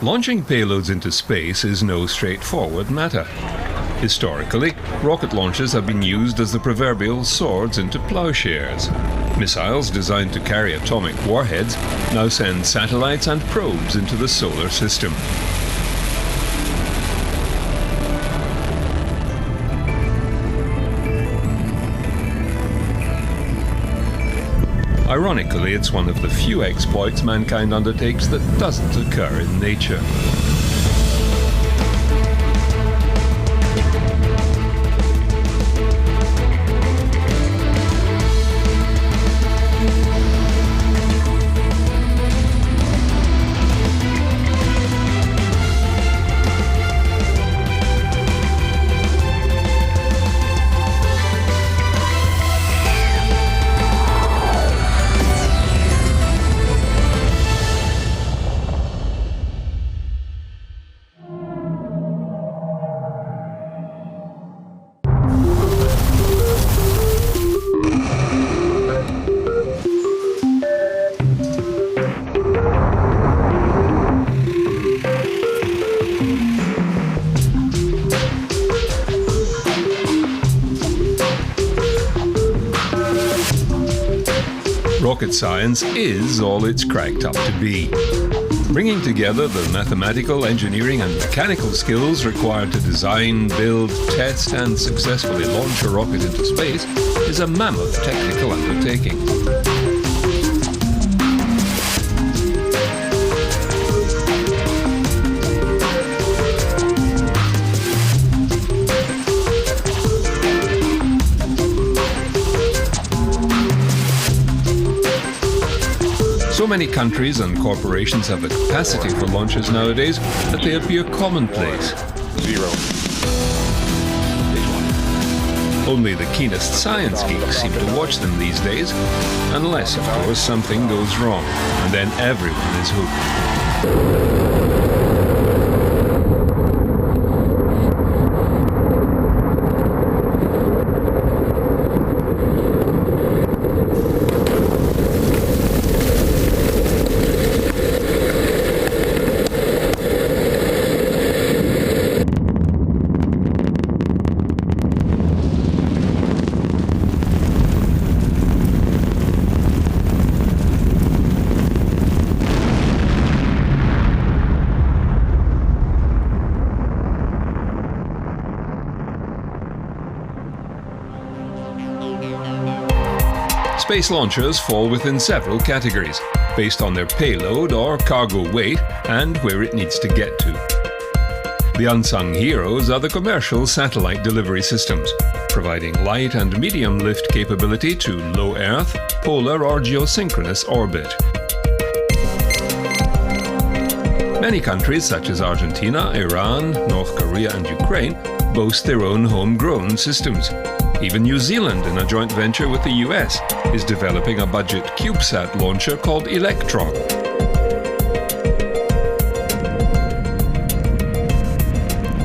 Launching payloads into space is no straightforward matter. Historically, rocket launches have been used as the proverbial swords into plowshares. Missiles designed to carry atomic warheads now send satellites and probes into the solar system. Ironically, it's one of the few exploits mankind undertakes that doesn't occur in nature. Rocket science is all it's cracked up to be. Bringing together the mathematical, engineering and mechanical skills required to design, build, test and successfully launch a rocket into space is a mammoth technical undertaking. So many countries and corporations have the capacity for launches nowadays that they appear commonplace. 0. Only the keenest science geeks seem to watch them these days, unless, of course, something goes wrong, and then everyone is hooked. Space launchers fall within several categories, based on their payload or cargo weight and where it needs to get to. The unsung heroes are the commercial satellite delivery systems, providing light and medium lift capability to low Earth, polar or geosynchronous orbit. Many countries such as Argentina, Iran, North Korea and Ukraine boast their own homegrown systems. Even New Zealand, in a joint venture with the US, is developing a budget CubeSat launcher called Electron.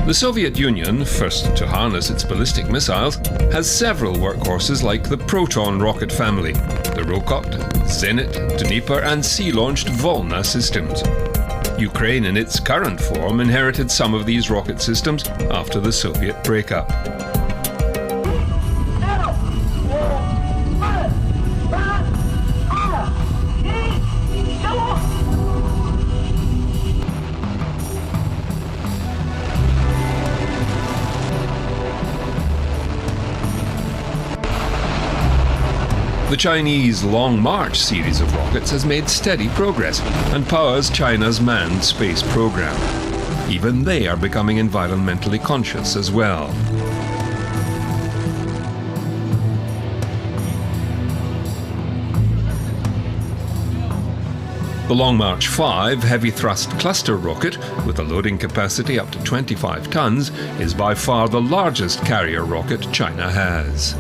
The Soviet Union, first to harness its ballistic missiles, has several workhorses like the Proton rocket family, the Rokot, Zenit, Dnipro and sea-launched Volna systems. Ukraine in its current form inherited some of these rocket systems after the Soviet breakup. The Chinese Long March series of rockets has made steady progress and powers China's manned space program. Even they are becoming environmentally conscious as well. The Long March 5 heavy thrust cluster rocket, with a loading capacity up to 25 tons, is by far the largest carrier rocket China has.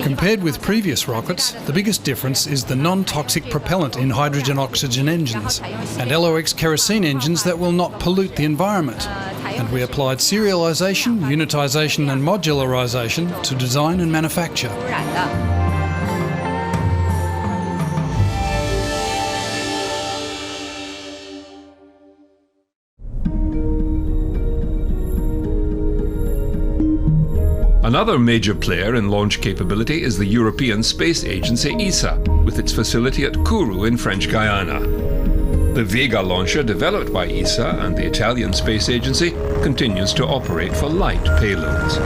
Compared with previous rockets, the biggest difference is the non-toxic propellant in hydrogen-oxygen engines and LOX kerosene engines that will not pollute the environment. And we applied serialisation, unitisation and modularisation to design and manufacture. Another major player in launch capability is the European Space Agency ESA, with its facility at Kourou in French Guiana. The Vega launcher developed by ESA and the Italian Space Agency continues to operate for light payloads.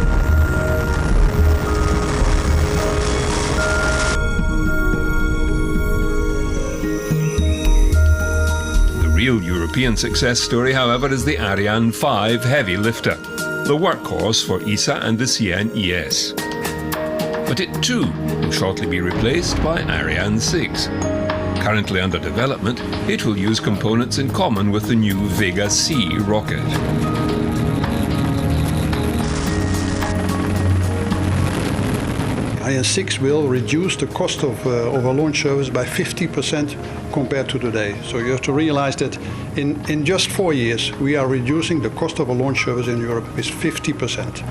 The real European success story, however, is the Ariane 5 heavy lifter, the workhorse for ESA and the CNES. But it too will shortly be replaced by Ariane 6. Currently under development, it will use components in common with the new Vega C rocket. Ariane 6 will reduce the cost of a launch service by 50% compared to today. So you have to realize that in just 4 years, we are reducing the cost of a launch service in Europe with 50%.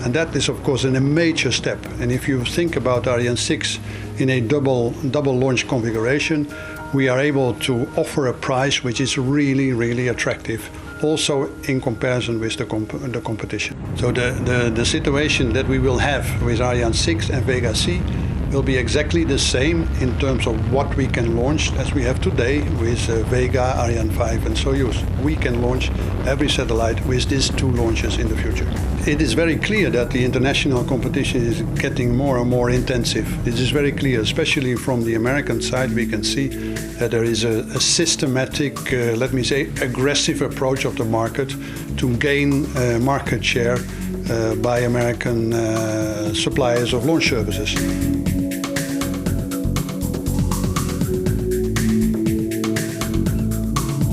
And that is, of course, a major step. And if you think about Ariane 6 in a double launch configuration, we are able to offer a price which is really, really attractive, also in comparison with the competition. So the situation that we will have with Ariane 6 and Vega C will be exactly the same in terms of what we can launch as we have today with Vega, Ariane 5 and Soyuz. We can launch every satellite with these two launches in the future. It is very clear that the international competition is getting more and more intensive. This is very clear, especially from the American side. We can see that there is a systematic, let me say, aggressive approach of the market to gain market share by American suppliers of launch services.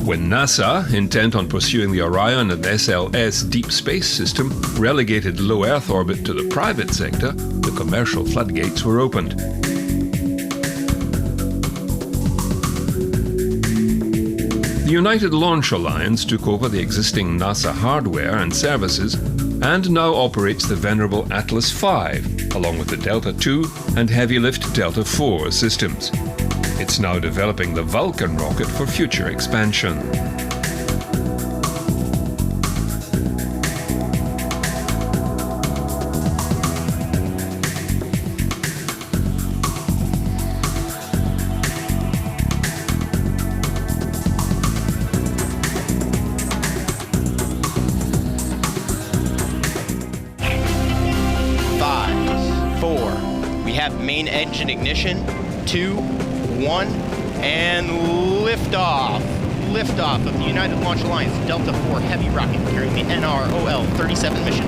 When NASA, intent on pursuing the Orion and SLS deep space system, relegated low Earth orbit to the private sector, the commercial floodgates were opened. The United Launch Alliance took over the existing NASA hardware and services and now operates the venerable Atlas V, along with the Delta II and heavy lift Delta IV systems. It's now developing the Vulcan rocket for future expansion. Main engine ignition, 2, 1, and liftoff. Liftoff of the United Launch Alliance Delta IV Heavy rocket carrying the NROL-37 mission.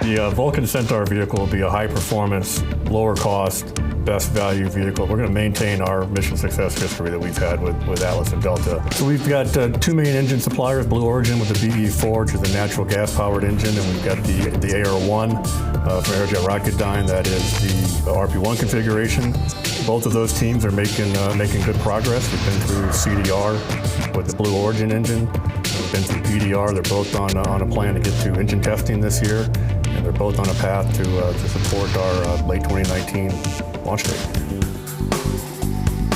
The Vulcan Centaur vehicle will be a high-performance, lower-cost, best value vehicle. We're going to maintain our mission success history that we've had with Atlas and Delta. So we've got two main engine suppliers, Blue Origin with the BE-4, which is a natural gas-powered engine, and we've got the AR-1 from Aerojet Rocketdyne, that is the RP-1 configuration. Both of those teams are making good progress. We've been through CDR with the Blue Origin engine. We've been through PDR. They're both on a plan to get to engine testing this year, and they're both on a path to support our late 2019 launch date.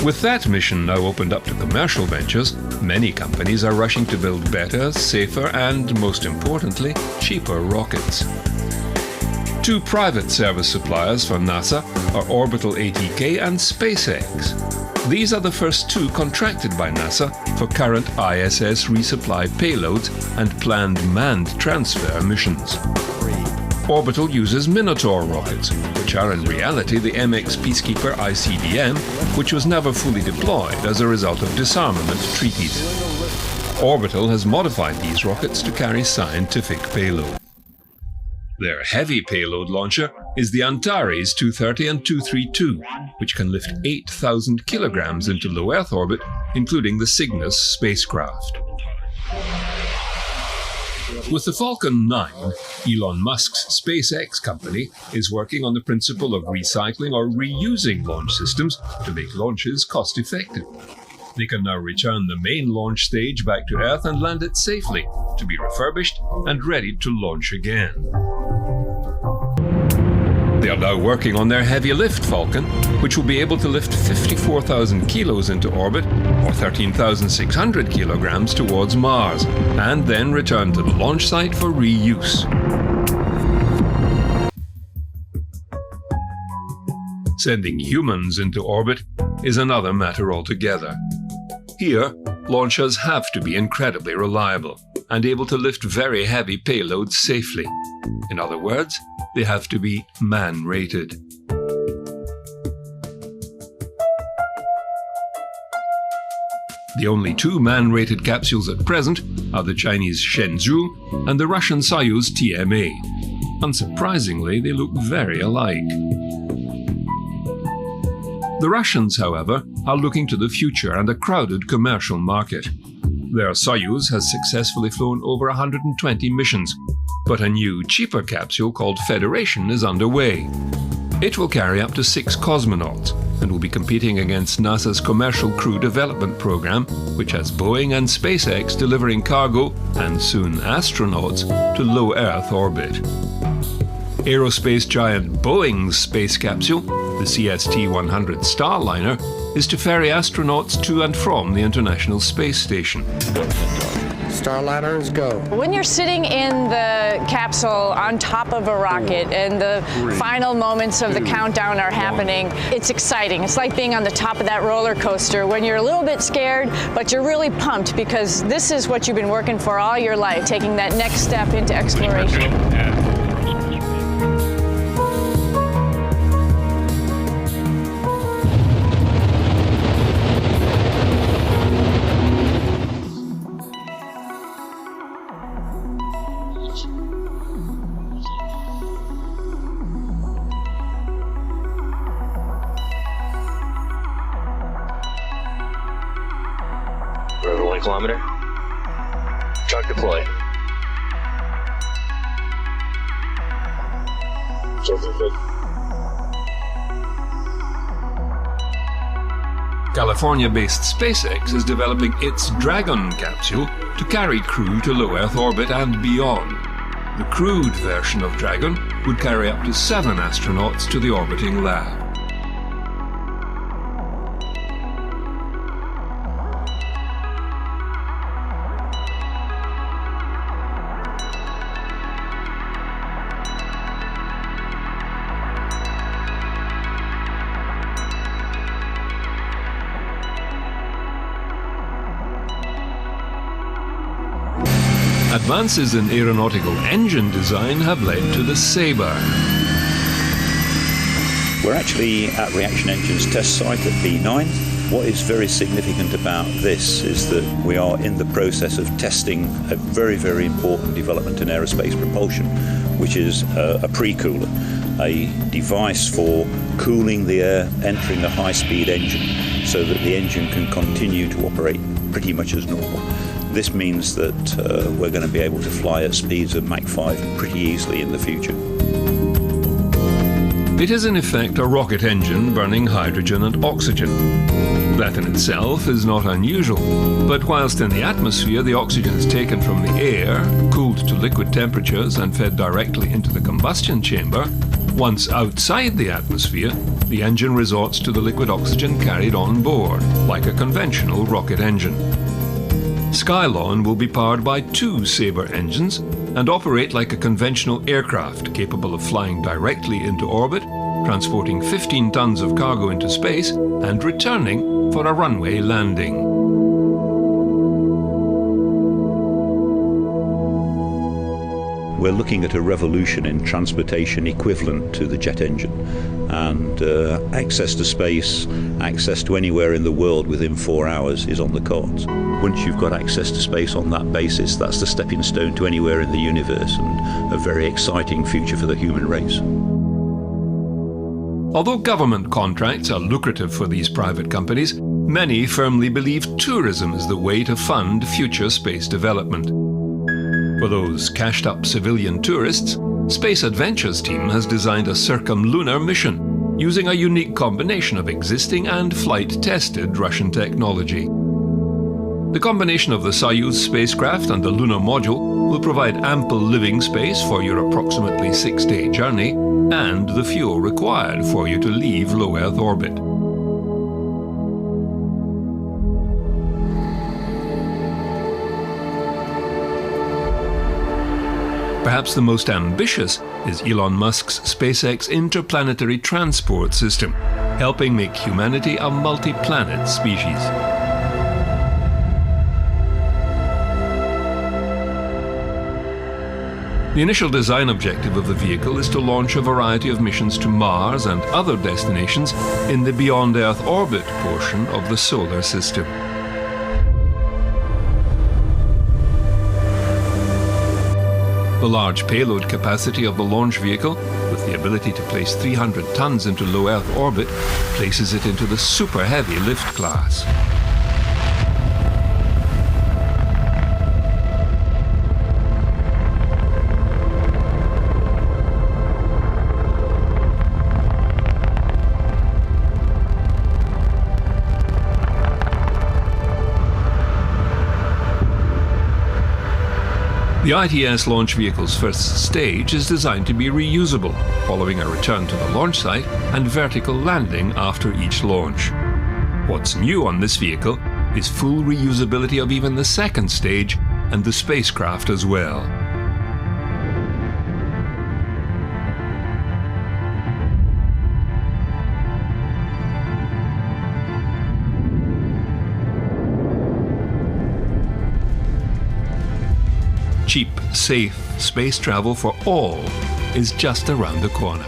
With that mission now opened up to commercial ventures, many companies are rushing to build better, safer, and most importantly, cheaper rockets. Two private service suppliers for NASA are Orbital ATK and SpaceX. These are the first two contracted by NASA for current ISS resupply payloads and planned manned transfer missions. Orbital uses Minotaur rockets, which are in reality the MX Peacekeeper ICBM, which was never fully deployed as a result of disarmament treaties. Orbital has modified these rockets to carry scientific payload. Their heavy payload launcher is the Antares 230 and 232, which can lift 8,000 kilograms into low Earth orbit, including the Cygnus spacecraft. With the Falcon 9, Elon Musk's SpaceX company is working on the principle of recycling or reusing launch systems to make launches cost-effective. They can now return the main launch stage back to Earth and land it safely, to be refurbished and ready to launch again. They are now working on their heavy lift Falcon, which will be able to lift 54,000 kilos into orbit, or 13,600 kilograms towards Mars, and then return to the launch site for reuse. Sending humans into orbit is another matter altogether. Here, launchers have to be incredibly reliable and able to lift very heavy payloads safely. In other words, they have to be man-rated. The only two man-rated capsules at present are the Chinese Shenzhou and the Russian Soyuz TMA. Unsurprisingly, they look very alike. The Russians, however, are looking to the future and a crowded commercial market. Their Soyuz has successfully flown over 120 missions, but a new, cheaper capsule called Federation is underway. It will carry up to 6 cosmonauts and will be competing against NASA's Commercial Crew Development Program, which has Boeing and SpaceX delivering cargo and soon astronauts to low Earth orbit. Aerospace giant Boeing's space capsule, the CST-100 Starliner, is to ferry astronauts to and from the International Space Station. Starliners go. When you're sitting in the capsule on top of a rocket and the final moments of the countdown are happening, it's exciting. It's like being on the top of that roller coaster when you're a little bit scared, but you're really pumped because this is what you've been working for all your life, taking that next step into exploration. Rover 1 kilometer. Truck deploy. California-based SpaceX is developing its Dragon capsule to carry crew to low Earth orbit and beyond. The crewed version of Dragon would carry up to 7 astronauts to the orbiting lab. Advances in aeronautical engine design have led to the Sabre. We're actually at Reaction Engines test site at B9. What is very significant about this is that we are in the process of testing a very, very important development in aerospace propulsion, which is a pre-cooler, a device for cooling the air entering a high-speed engine so that the engine can continue to operate pretty much as normal. This means that we're going to be able to fly at speeds of Mach 5 pretty easily in the future. It is in effect a rocket engine burning hydrogen and oxygen. That in itself is not unusual, but whilst in the atmosphere the oxygen is taken from the air, cooled to liquid temperatures and fed directly into the combustion chamber, once outside the atmosphere, the engine resorts to the liquid oxygen carried on board, like a conventional rocket engine. Skylon will be powered by 2 Sabre engines and operate like a conventional aircraft capable of flying directly into orbit, transporting 15 tons of cargo into space and returning for a runway landing. We're looking at a revolution in transportation equivalent to the jet engine, and access to space, access to anywhere in the world within 4 hours is on the cards. Once you've got access to space on that basis, that's the stepping stone to anywhere in the universe, and a very exciting future for the human race. Although government contracts are lucrative for these private companies, many firmly believe tourism is the way to fund future space development. For those cashed-up civilian tourists, Space Adventures team has designed a circumlunar mission using a unique combination of existing and flight-tested Russian technology. The combination of the Soyuz spacecraft and the lunar module will provide ample living space for your approximately 6-day journey, and the fuel required for you to leave low Earth orbit. Perhaps the most ambitious is Elon Musk's SpaceX interplanetary transport system, helping make humanity a multi-planet species. The initial design objective of the vehicle is to launch a variety of missions to Mars and other destinations in the beyond Earth orbit portion of the solar system. The large payload capacity of the launch vehicle, with the ability to place 300 tons into low Earth orbit, places it into the super heavy lift class. The ITS launch vehicle's first stage is designed to be reusable, following a return to the launch site and vertical landing after each launch. What's new on this vehicle is full reusability of even the second stage and the spacecraft as well. Cheap, safe space travel for all is just around the corner.